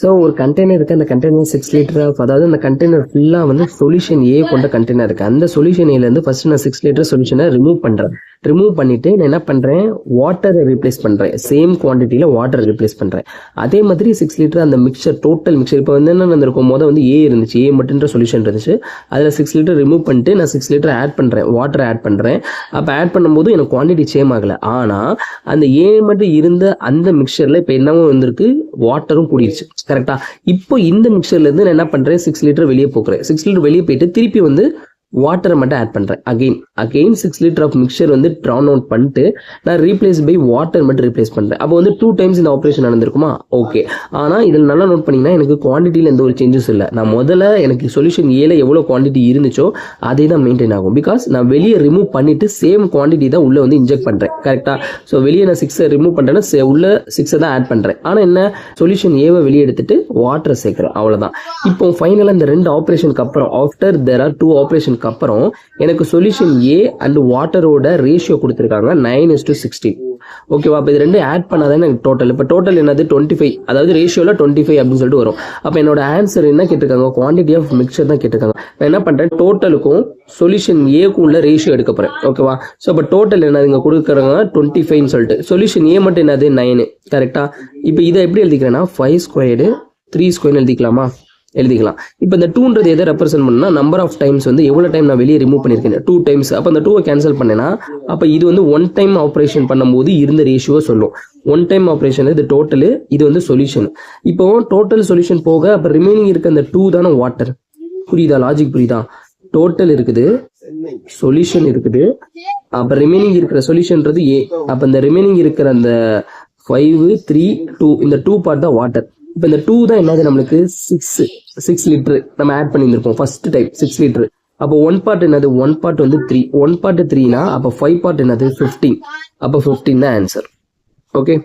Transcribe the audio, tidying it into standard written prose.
So ஒரு container இருக்குது, அந்த கண்டெய்னர் 6 லிட்டர் ஆஃப், அதாவது அந்த கண்டெய்னர் ஃபுல்லாக வந்து சொல்யூஷன் ஏ கொண்ட கண்டெய்னர் இருக்குது. அந்த சொல்யூஷன் ஏலேருந்து ஃபஸ்ட்டு நான் 6 லிட்டர் சொல்யூஷனை ரிமூவ் பண்ணுறேன். ரிமூவ் பண்ணிவிட்டு நான் என்ன பண்ணுறேன், வாட்டரை ரீப்ளேஸ் பண்ணுறேன். சேம் குவான்டிட்டியில் வாட்டரை ரீப்ளேஸ் பண்ணுறேன். அதே மாதிரி 6 லிட்டர் அந்த மிக்சர், டோட்டல் மிக்சர் இப்போ வந்து என்ன வந்திருக்கும், மொதல் வந்து ஏ இருந்துச்சு, ஏ மட்டுன்ற சொல்யூஷன் இருந்துச்சு. அதில் 6 லிட்டர் ரிமூவ் பண்ணிட்டு நான் 6 லிட்டர் ஆட் பண்ணுறேன், வாட்டரை ஆட் பண்ணுறேன். அப்போ ஆட் பண்ணும்போது எனக்கு குவான்டிட்டி சேம் ஆகலை. ஆனால் அந்த ஏ மட்டும் இருந்த அந்த மிக்சரில் இப்போ என்னவோ வந்திருக்கு, வாட்டரும் கூடிருச்சு. கரெக்டா? இப்போ இந்த மிக்சர்ல இருந்து நான் என்ன பண்றேன், 6 லிட்டர் வெளியே போக்குறேன். 6 லிட்டர் வெளியே போயிட்டு திருப்பி வந்து வாட்டரை மட்டும் ஆட் பண்றேன். அகெயின் 6 லிட்டர் ஆஃப் மிக்சர் வந்து ட்ரான் அவுட் பண்ணிட்டு நான் ரீப்ளேஸ் பை வாட்டர் மட்டும் ரீப்ளேஸ் பண்றேன். அப்போ வந்து 2 டைம்ஸ் இந்த ஆப்ரேஷன் நடந்திருக்குமா? ஓகே. ஆனா இதில் நல்லா நோட் பண்ணீங்கன்னா எனக்கு குவான்டிட்டியில் எந்த ஒரு சேஞ்சஸ் இல்லை. நான் முதல்ல எனக்கு சொல்யூஷன் ஏல எவ்வளோ குவான்டிட்டி இருந்துச்சோ அதே தான் மெயின்டைன் ஆகும். பிகாஸ் நான் வெளியே ரிமூவ் பண்ணிட்டு சேம் குவான்டிட்டி தான் உள்ள வந்து இன்ஜெக்ட் பண்றேன். கரெக்டா? ஸோ வெளியே நான் 6 ரிமூவ் பண்றேன்னா உள்ள 6 தான் ஆட் பண்றேன். ஆனா என்ன, சொல்யூஷன் ஏவை வெளியே எடுத்துட்டு வாட்டரை சேர்க்கிறேன். அவ்வளவுதான். இப்போ ஃபைனலாக இந்த 2 ஆப்ரேஷனுக்கு அப்புறம், ஆஃப்டர் தேர் ஆர் 2 ஆப்ரேஷன் அப்புறம் எனக்கு சொல்யூஷன் ஏ அண்ட் வாட்டரோட ரேஷியோ கொடுத்துருக்காங்க 9:16. ஓகேவா? அப்போ இது 2 ஆட் பண்ணாதான் எனக்கு டோட்டல். இப்போ டோட்டல் என்னது 25, அதாவது ரேஷியோல 25 அப்படின்னு சொல்லிட்டு வரும். அப்போ என்னோட ஆன்சர் என்ன கேட்டிருக்காங்க, குவான்டிட்டி ஆஃப் மிக்சர் தான் கேட்டிருக்காங்க. நான் என்ன பண்றேன், டோட்டலுக்கும் சொல்யூஷன் ஏக்கும் உள்ள ரேஷியோ எடுக்க போறேன். ஓகேவா? ஸோ அப்போ டோட்டல் என்னது இங்க கொடுக்குறாங்க 25 சொல்லிட்டு, சொல்யூஷன் ஏ மட்டும் என்னது 9. கரெக்டா? இப்போ இதை எப்படி எழுதிக்கிறேன்னா 5 ஸ்கொயர்டு 3 ஸ்கொயர்னு எழுதிக்கலாம். இப்போ இந்த 2ன்றது எதை ரெப்ரசென்ட் பண்ணா, நம்பர் ஆஃப் டைம்ஸ் வந்து எவ்வளோ டைம் நான் வெளியே ரிமூவ் பண்ணியிருக்கேன், 2 டைம்ஸ். அப்போ அந்த 2 கேன்சல் பண்ணேன்னா அப்போ இது வந்து 1 டைம் ஆப்ரேஷன் பண்ணும்போது இருந்த ரேஷியோ சொல்லும். 1 டைம் ஆப்ரேஷன் இது டோட்டலு, இது வந்து சொல்யூஷன். இப்போ டோட்டல் சொல்யூஷன் போக அப்போ ரிமைனிங் இருக்க அந்த 2 தானே வாட்டர். புரியுதா? லாஜிக் புரியுதா? டோட்டல் இருக்குது, சொல்யூஷன் இருக்குது, அப்போ ரிமைனிங் இருக்கிற சொல்யூஷன்றது ஏ. அப்போ இந்த ரிமைனிங் இருக்கிற அந்த 5, 3, 2 இந்த 2 பார்ட் தான் வாட்டர். இப்போ இந்த 2 தான் என்னது நம்மளுக்கு 6 லிட்டர் நம்ம ஆட் பண்ணியிருந்திருப்போம் ஃபர்ஸ்ட் டைம் 6 லிட்டர். அப்போ 1 பார்ட் என்னது, 1 பார்ட் வந்து 3, 1 பார்ட் 3னா அப்போ 5 பார்ட் என்னது 15. அப்போ 15 தான் ஆன்சர். ஓகே.